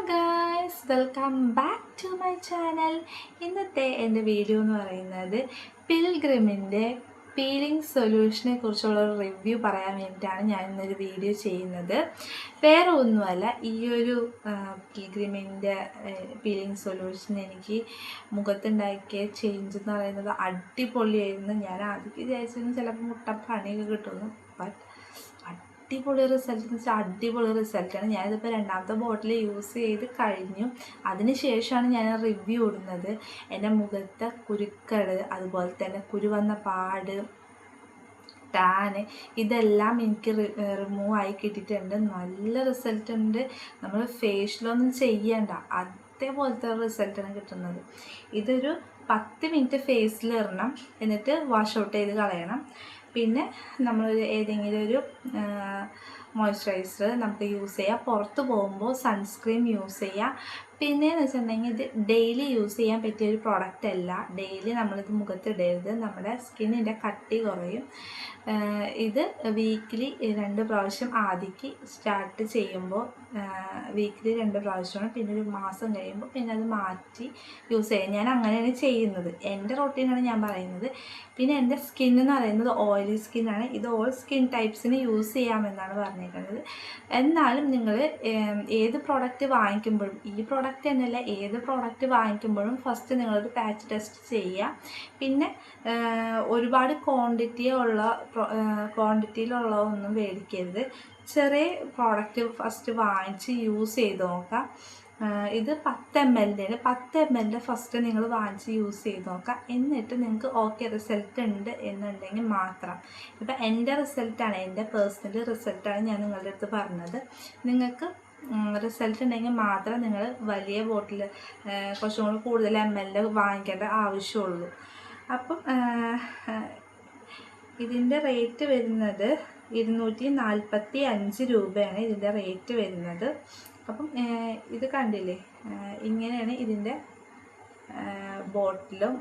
Guys, welcome back to my channel. ഇന്നത്തെ എൻ്റെ video എന്ന് പറയുന്നത് പിൽഗ്രിമിൻ്റെ പീലിംഗ് സൊല്യൂഷനെ കുറിച്ചുള്ള ഒരു റിവ്യൂ പറയാൻ വേണ്ടിയിട്ടാണ് ഞാൻ ഇന്നൊരു വീഡിയോ ചെയ്യുന്നത്. വേറെ ഒന്നുമല്ല, ഈ ഒരു പിൽഗ്രിമിൻ്റെ പീലിംഗ് സൊല്യൂഷൻ എനിക്ക് മുഖത്തുണ്ടാക്കിയ ചേഞ്ച് എന്ന് പറയുന്നത് അടിപൊളിയായിരുന്നു. ഞാൻ ആദ്യം വിചാരിച്ചിരുന്നു ചിലപ്പോൾ മുട്ടപ്പണിയൊക്കെ കിട്ടുന്നു, ബട്ട് അടിപൊളി റിസൾട്ട് എന്ന് വെച്ചാൽ അടിപൊളി റിസൾട്ടാണ്. ഞാനിതിപ്പോൾ രണ്ടാമത്തെ ബോട്ടിൽ യൂസ് ചെയ്ത് കഴിഞ്ഞു. അതിന് ശേഷമാണ് ഞാൻ റിവ്യൂ ഇടുന്നത്. എൻ്റെ മുഖത്തെ കുരുക്കൾ, അതുപോലെ തന്നെ കുരു വന്ന പാട്, ടാന്, ഇതെല്ലാം എനിക്ക് റിമൂവ് ആയി കിട്ടിയിട്ടുണ്ട്. നല്ല റിസൾട്ട് ഉണ്ട്. നമ്മൾ ഫേഷ്യലൊന്നും ചെയ്യണ്ട, അതേപോലത്തെ റിസൾട്ടാണ് കിട്ടുന്നത്. ഇതൊരു 10 മിനിറ്റ് ഫേസിൽ ഇടണം, എന്നിട്ട് വാഷ് ഔട്ട് ചെയ്ത് കളയണം. പിന്നെ നമ്മൾ ഏതെങ്കിലും ഒരു മോയ്സ്ചറൈസർ നമുക്ക് യൂസ് ചെയ്യാം. പുറത്ത് പോകുമ്പോൾ സൺസ്ക്രീൻ യൂസ് ചെയ്യാം. പിന്നെയെന്ന് വെച്ചിട്ടുണ്ടെങ്കിൽ ഇത് ഡെയിലി യൂസ് ചെയ്യാൻ പറ്റിയൊരു പ്രോഡക്റ്റ് അല്ല. ഡെയിലി നമ്മളിത് മുഖത്തിടരുത്, നമ്മുടെ സ്കിന്നിൻ്റെ കട്ടി കുറയും. ഇത് വീക്കിലി 2 പ്രാവശ്യം ആദ്യക്ക് സ്റ്റാർട്ട് ചെയ്യുമ്പോൾ വീക്കിലി 2 പ്രാവശ്യമാണ്. പിന്നെ ഒരു മാസം കഴിയുമ്പോൾ പിന്നെ അത് മാറ്റി യൂസ് ചെയ്യാം. ഞാൻ അങ്ങനെയാണ് ചെയ്യുന്നത്. എൻ്റെ റൊട്ടീനാണ് ഞാൻ പറയുന്നത്. പിന്നെ എൻ്റെ സ്കിൻ എന്ന് പറയുന്നത് ഓയിലി സ്കിന്നാണ്. ഇത് ഓൾ സ്കിൻ ടൈപ്സിന് യൂസ് ചെയ്യാമെന്നാണ് പറഞ്ഞേക്കുന്നത്. എന്നാലും നിങ്ങൾ ഏത് പ്രോഡക്റ്റ് വാങ്ങിക്കുമ്പോഴും, ഈ പ്രോഡക്റ്റ് എന്നല്ല ഏത് പ്രോഡക്റ്റ് വാങ്ങിക്കുമ്പോഴും ഫസ്റ്റ് നിങ്ങളൊരു പാച്ച് ടെസ്റ്റ് ചെയ്യുക. പിന്നെ ഒരുപാട് ക്വാണ്ടിറ്റിയിലുള്ള ഒന്നും മേടിക്കരുത്. ചെറിയ പ്രോഡക്റ്റ് ഫസ്റ്റ് വാങ്ങിച്ച് യൂസ് ചെയ്ത് നോക്കാം. ഇത് 10 ml 10 ml ഫസ്റ്റ് നിങ്ങൾ വാങ്ങിച്ച് യൂസ് ചെയ്ത് നോക്കാം. എന്നിട്ട് നിങ്ങൾക്ക് ഓക്കെ റിസൾട്ട് ഉണ്ട് എന്നുണ്ടെങ്കിൽ മാത്രം, ഇപ്പം എൻ്റെ റിസൾട്ടാണ്, എൻ്റെ പേഴ്സണൽ റിസൾട്ടാണ് ഞാൻ നിങ്ങളുടെ അടുത്ത് പറഞ്ഞത്. നിങ്ങൾക്ക് റിസൾട്ട് ഉണ്ടെങ്കിൽ മാത്രം നിങ്ങൾ വലിയ ബോട്ടിൽ കുറച്ചും കൂടി കൂടുതൽ ml വാങ്ങിക്കേണ്ട ആവശ്യമുള്ളൂ. അപ്പം ഇതിൻ്റെ റേറ്റ് വരുന്നത് 245 രൂപയാണ് ഇതിൻ്റെ റേറ്റ് വരുന്നത്. അപ്പം ഇത് കണ്ടില്ലേ, ഇങ്ങനെയാണ് ഇതിൻ്റെ ബോട്ടിലും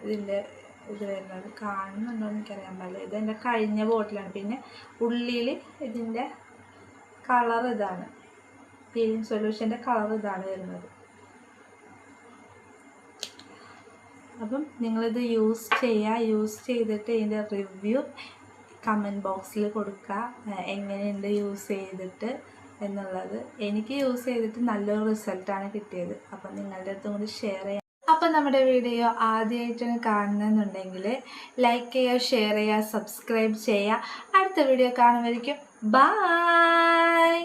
ഇതിൻ്റെ ഇത് വരുന്നത്. കാണുന്നുണ്ടോ എന്ന് എനിക്കറിയാൻ പാടില്ല. ഇത് എൻ്റെ കഴിഞ്ഞ ബോട്ടിലാണ്. പിന്നെ ഉള്ളിൽ ഇതിൻ്റെ കളർ ഇതാണ്, പീലിംഗ് സൊല്യൂഷൻ്റെ കളർ ഇതാണ് വരുന്നത്. അപ്പം നിങ്ങളിത് യൂസ് ചെയ്തിട്ട് ഇതിൻ്റെ റിവ്യൂ കമൻറ്റ് ബോക്സിൽ കൊടുക്കുക, എങ്ങനെയുണ്ട് യൂസ് ചെയ്തിട്ട് എന്നുള്ളത്. എനിക്ക് യൂസ് ചെയ്തിട്ട് നല്ലൊരു റിസൾട്ടാണ് കിട്ടിയത്. അപ്പം നിങ്ങളുടെ അടുത്തും കൂടി ഷെയർ ചെയ്യാം. അപ്പം നമ്മുടെ വീഡിയോ ആദ്യമായിട്ടാണ് കാണുന്നുണ്ടെങ്കിൽ ലൈക്ക് ചെയ്യുക, ഷെയർ ചെയ്യുക, സബ്സ്ക്രൈബ് ചെയ്യുക. അടുത്ത വീഡിയോ കാണുമായിരിക്കും. ബൈ.